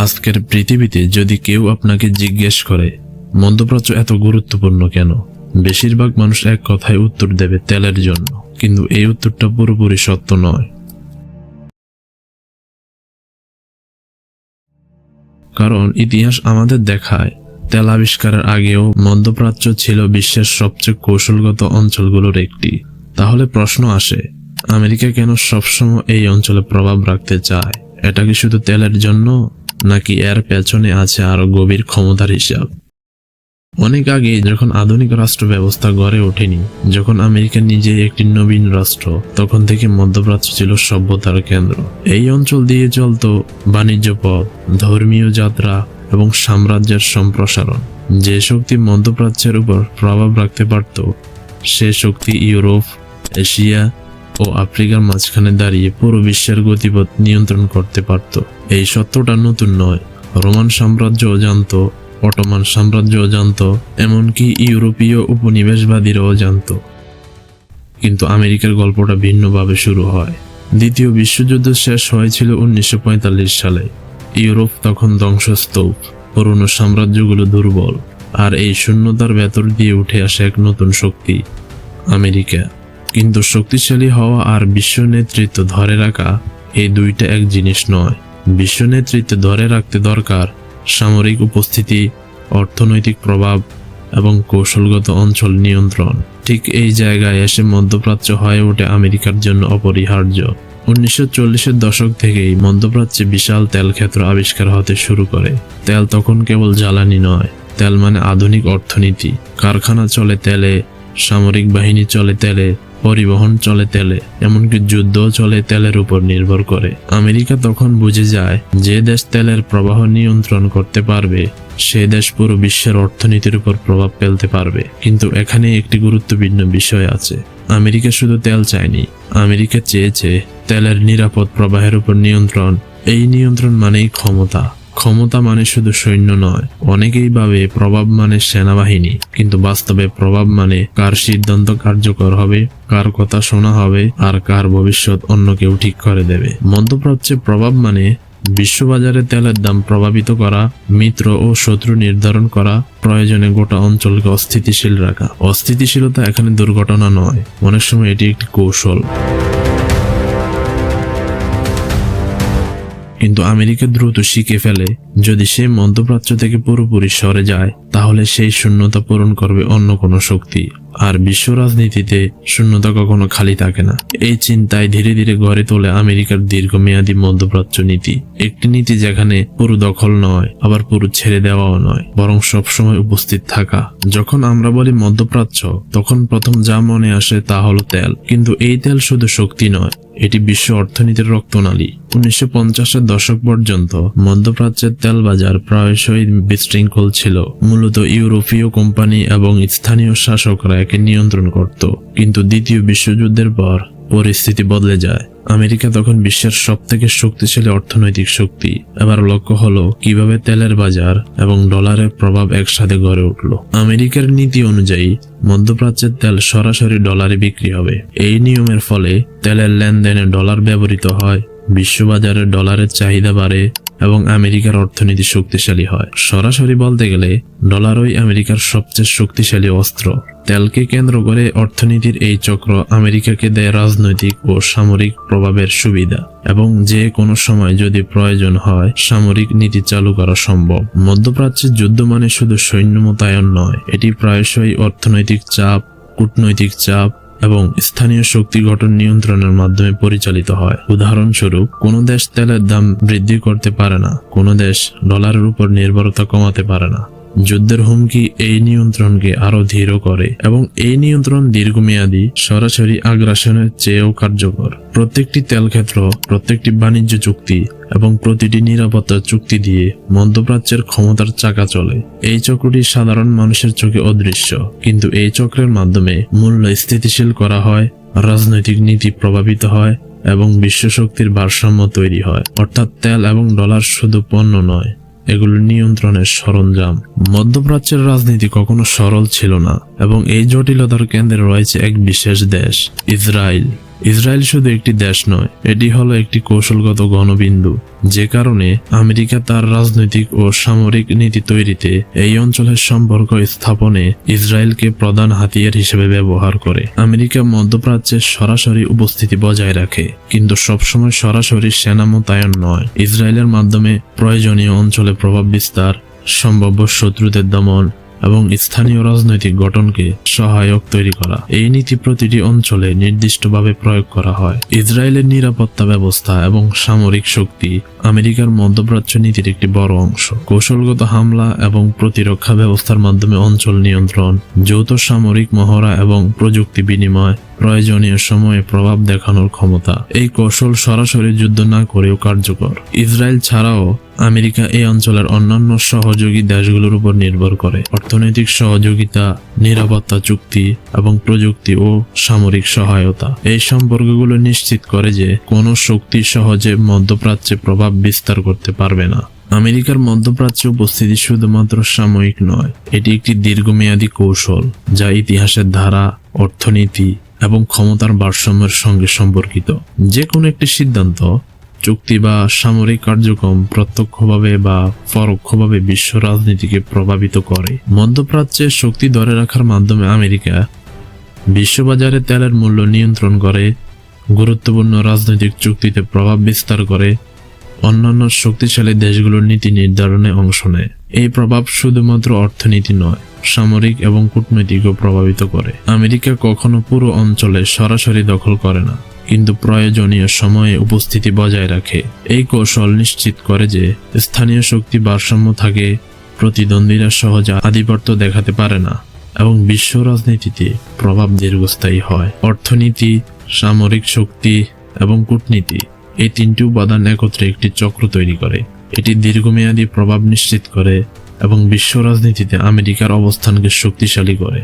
আজকের পৃথিবীতে যদি কেউ আপনাকে জিজ্ঞেস করে মধ্যপ্রাচ্য এত গুরুত্বপূর্ণ কেন, বেশিরভাগ মানুষ এক কথায় উত্তর দেবে তেলের জন্য। কিন্তু এই উত্তরটা পুরোপুরি সত্য নয়। কারণ ইতিহাস আমাদের দেখায় তেল আবিষ্কারের আগেও মধ্যপ্রাচ্য ছিল বিশ্বের সবচেয়ে কৌশলগত অঞ্চলগুলোর একটি। তাহলে প্রশ্ন আসে, আমেরিকা কেন সবসময় এই অঞ্চলে প্রভাব রাখতে চায়? এটা কি শুধু তেলের জন্য, নাকি এর পেছনে আছে আরো গভীর ক্ষমতার হিসাব? অনেক আগে যখন আধুনিক রাষ্ট্র ব্যবস্থা গড়ে ওঠেনি, যখন আমেরিকা নিজেই একটি নবীন রাষ্ট্র, তখন থেকে মধ্যপ্রাচ্য ছিল সভ্যতার কেন্দ্র। এই অঞ্চল দিয়ে চলত বাণিজ্য পথ, ধর্মীয় যাত্রা এবং সাম্রাজ্যের সম্প্রসারণ। যে শক্তি মধ্যপ্রাচ্যের উপর প্রভাব রাখতে পারত, সে শক্তি ইউরোপ, এশিয়া ও আফ্রিকার মাঝখানে দাঁড়িয়ে পুরো বিশ্বের গতিপথ নিয়ন্ত্রণ করতে পারত। এই সত্যটা নতুন নয়। রোমান সাম্রাজ্যও জানত, অটোমান সাম্রাজ্যও জানত, এমনকি ইউরোপীয় উপনিবেশবাদীরাও জানত। কিন্তু আমেরিকার গল্পটা ভিন্নভাবে শুরু হয়। দ্বিতীয় বিশ্বযুদ্ধ শেষ হয়েছিল 1945 সালে। ইউরোপ তখন ধ্বংসস্তূপ, পুরনো সাম্রাজ্যগুলো দুর্বল, আর এই শূন্যতার ভেতর দিয়ে উঠে আসে এক নতুন শক্তি, আমেরিকা। কিন্তু শক্তিশালী হওয়া আর বিশ্ব নেতৃত্ব ধরে রাখা, এই দুইটা এক জিনিস নয়। বিশ্ব নেতৃত্ব ধরে রাখতে দরকার সামরিক উপস্থিতি, অর্থনৈতিক প্রভাব এবং কৌশলগত অঞ্চল নিয়ন্ত্রণ। ঠিক এই জায়গায় এসে মধ্যপ্রাচ্য হয়ে ওঠে আমেরিকার জন্য অপরিহার্য। 1940-এর দশক থেকেই মধ্যপ্রাচ্যে বিশাল তেল ক্ষেত্র আবিষ্কার হতে শুরু করে। তেল তখন কেবল জ্বালানি নয়, তেল মানে আধুনিক অর্থনীতি। কারখানা চলে তেলে, সামরিক বাহিনী চলে তেলে, পরিবহন চলে তেলে, এমনকি যুদ্ধও চলে তেলের উপর নির্ভর করে। আমেরিকা তখন বুঝে যায়, যে দেশ তেলের প্রবাহ নিয়ন্ত্রণ করতে পারবে, সে দেশ পুরো বিশ্বের অর্থনীতির উপর প্রভাব ফেলতে পারবে। কিন্তু এখানে একটি গুরুত্বপূর্ণ বিষয় আছে। আমেরিকা শুধু তেল চায়নি, আমেরিকা চেয়েছে তেলের নিরাপদ প্রবাহের উপর নিয়ন্ত্রণ। এই নিয়ন্ত্রণ মানেই ক্ষমতা। ক্ষমতা মানে শুধু সৈন্য নয়। অনেকেই ভাবে প্রভাব মানে সেনাবাহিনী, কিন্তু বাস্তবে প্রভাব মানে কার সিদ্ধান্ত কার্যকর হবে, কার কথা শোনা হবে, আর কার ভবিষ্যৎ অন্য কেউ ঠিক করে দেবে। মধ্যপ্রাচ্যে প্রভাব মানে বিশ্ববাজারে তেলের দাম প্রভাবিত করা, মিত্র ও শত্রু নির্ধারণ করা, প্রয়োজনে গোটা অঞ্চলকে অস্থিতিশীল রাখা। অস্থিতিশীলতা এখানে দুর্ঘটনা নয়, অনেক সময় এটি একটি কৌশল। কিন্তু আমেরিকা দ্রুত শিখে ফেলে, যদি সে মধ্যপ্রাচ্য থেকে পুরোপুরি সরে যায়, তাহলে সেই শূন্যতা পূরণ করবে অন্য কোনো শক্তি। আর বিশ্ব রাজনীতিতে শূন্যতা কখনো খালি থাকে না। এই চিন্তায় ধীরে ধীরে গড়ে তোলে আমেরিকার দীর্ঘমেয়াদী মধ্যপ্রাচ্য নীতি। একটি নীতি যেখানে পুরো দখল নয়, আবার পুরো ছেড়ে দেওয়াও নয়, বরং সবসময় উপস্থিত থাকা। যখন আমরা বলি মধ্যপ্রাচ্য, তখন প্রথম যা মনে আসে তা হলো তেল। কিন্তু এই তেল শুধু শক্তি নয়, এটি বিশ্ব অর্থনীতির রক্তনালী। 1950-এর দশক পর্যন্ত মধ্যপ্রাচ্যের তেল বাজার প্রায়শই বিশৃঙ্খল ছিল। মূলত ইউরোপীয় কোম্পানি এবং স্থানীয় শাসকরা একে নিয়ন্ত্রণ করত। কিন্তু দ্বিতীয় বিশ্বযুদ্ধের পর পরিস্থিতি বদলে যায়। আমেরিকা তখন বিশ্বের সবথেকে শক্তিশালী অর্থনৈতিক শক্তি। এবার লক্ষ্য হলো কিভাবে তেলের বাজার এবং ডলারের প্রভাব একসাথে গড়ে উঠল। আমেরিকার নীতি অনুযায়ী মধ্যপ্রাচ্যের তেল সরাসরি ডলারে বিক্রি হবে। এই নিয়মের ফলে তেলের লেনদেনে ডলার ব্যবহৃত হয়, বিশ্ববাজারে ডলারের চাহিদা বাড়ে এবং আমেরিকার অর্থনীতি শক্তিশালী হয়। সরাসরি বলতে গেলে ডলারই আমেরিকার সবচেয়ে শক্তিশালী অস্ত্র। তেলকে কেন্দ্র করে অর্থনীতির এই চক্র আমেরিকাকে দেয় রাজনৈতিক ও সামরিক প্রভাবের সুবিধা, এবং যে কোনো সময় যদি প্রয়োজন হয় সামরিক নীতি চালু করা সম্ভব। মধ্যপ্রাচ্যের যুদ্ধ মানে শুধু সৈন্য মোতায়েন নয়, এটি প্রায়শই অর্থনৈতিক চাপ, কূটনৈতিক চাপ এবং স্থানীয় শক্তি গঠন নিয়ন্ত্রণের মাধ্যমে পরিচালিত হয়। উদাহরণস্বরূপ, কোনো দেশ তেলের দাম বৃদ্ধি করতে পারে না, কোনো দেশ ডলারের উপর নির্ভরতা কমাতে পারে না। যুদ্ধের হুমকি এই নিয়ন্ত্রণকে আরো ধীর করে, এবং এই নিয়ন্ত্রণ দীর্ঘমেয়াদী, সরাসরি আগ্রাসনের চেয়েও কার্যকর। প্রত্যেকটি তেল ক্ষেত্র, প্রত্যেকটি বাণিজ্য চুক্তি এবং প্রতিটি নিরাপত্তা চুক্তি দিয়ে মধ্যপ্রাচ্যের ক্ষমতার চাকা চলে। এই চক্রটি সাধারণ মানুষের চোখে অদৃশ্য, কিন্তু এই চক্রের মাধ্যমে মূল্য স্থিতিশীল করা হয়, রাজনৈতিক নীতি প্রভাবিত হয় এবং বিশ্বশক্তির ভারসাম্য তৈরি হয়। অর্থাৎ তেল এবং ডলার শুধু পণ্য নয়, এগুলো নিয়ন্ত্রণের সরঞ্জাম। মধ্যপ্রাচ্যের রাজনীতি কখনো সরল ছিল না, এবং এই জটিলতার কেন্দ্রে রয়েছে এক বিশেষ দেশ, ইসরায়েল। ইসরায়েল শুধু একটি দেশ নয়, এটি হলো একটি কৌশলগত গণবিন্দু, যে কারণে আমেরিকা তার রাজনৈতিক ও সামরিক নীতি তৈরিতে এই অঞ্চলের সম্পর্ক স্থাপনে ইসরায়েলকে প্রধান হাতিয়ার হিসেবে ব্যবহার করে। আমেরিকা মধ্যপ্রাচ্যে সরাসরি উপস্থিতি বজায় রাখে, কিন্তু সবসময় সরাসরি সেনা মোতায়েন নয়। ইসরায়েলের মাধ্যমে প্রয়োজনীয় অঞ্চলে প্রভাব বিস্তার, সম্ভাব্য শত্রুদের দমন এবং স্থানীয় রাজনৈতিক গঠনকে সহায়ক তৈরি করা। এই নীতি প্রতিটি অঞ্চলে নির্দিষ্টভাবে প্রয়োগ করা হয়। ইসরায়েলের নিরাপত্তা ব্যবস্থা এবং সামরিক শক্তি আমেরিকার মধ্যপ্রাচ্য নীতির একটি বড় অংশ। কৌশলগত হামলা এবং প্রতিরক্ষা ব্যবস্থার মাধ্যমে অঞ্চল নিয়ন্ত্রণ, যৌথ সামরিক মহড়া এবং প্রযুক্তি বিনিময়, প্রয়োজনীয় সময়ে প্রভাব দেখানোর ক্ষমতা। এই কৌশল সরাসরি যুদ্ধ না করেও কার্যকর। ইসরায়েল ছাড়াও আমেরিকা এই অঞ্চলের অন্যান্য সহযোগী দেশগুলোর উপর নির্ভর করে। অর্থনৈতিক সহযোগিতা, নিরাপত্তা চুক্তি এবং প্রযুক্তি ও সামরিক সহায়তা। এই সম্পর্কগুলো নিশ্চিত করে যে কোনো শক্তি সহজে মধ্যপ্রাচ্যে প্রভাব বিস্তার করতে পারবে না। আমেরিকার মধ্যপ্রাচ্যে উপস্থিতি শুধুমাত্র সাময়িক নয়, এটি একটি দীর্ঘমেয়াদী কৌশল যা ইতিহাসের ধারা, অর্থনীতি এবং ক্ষমতার ভারসাম্যের সঙ্গে সম্পর্কিত। যে কোনো একটি সিদ্ধান্ত, চুক্তি বা সামরিক কার্যক্রম প্রত্যক্ষভাবে বা পরোক্ষভাবে বিশ্ব রাজনীতিকে প্রভাবিত করে। মধ্যপ্রাচ্যে শক্তি ধরে রাখার মাধ্যমে আমেরিকা বিশ্ববাজারে তেলের মূল্য নিয়ন্ত্রণ করে, গুরুত্বপূর্ণ রাজনৈতিক চুক্তিতে প্রভাব বিস্তার করে, অন্যান্য শক্তিশালী দেশগুলোর নীতি নির্ধারণে অংশ নেয়। এই প্রভাব শুধুমাত্র অর্থনীতি নয়, সামরিক এবং কূটনৈতিকও প্রভাবিত করে। আমেরিকা কখনো পুরো অঞ্চলে সরাসরি দখল করে না, কিন্তু প্রয়োজনীয় সময়ে উপস্থিতি বজায় রাখে। এই কৌশল নিশ্চিত করে যে স্থানীয় শক্তি ভারসাম্য থাকে, প্রতিদ্বন্দ্বীরা সহজে আধিপত্য দেখাতে পারে না এবং বিশ্ব রাজনীতিতে প্রভাব দীর্ঘস্থায়ী হয়। অর্থনীতি, সামরিক শক্তি এবং কূটনীতি, এই তিনটি উপাদান একত্রে একটি চক্র তৈরি করে। এটি দীর্ঘমেয়াদী প্রভাব নিশ্চিত করে এবং বিশ্ব রাজনীতিতে আমেরিকার অবস্থানকে শক্তিশালী করে।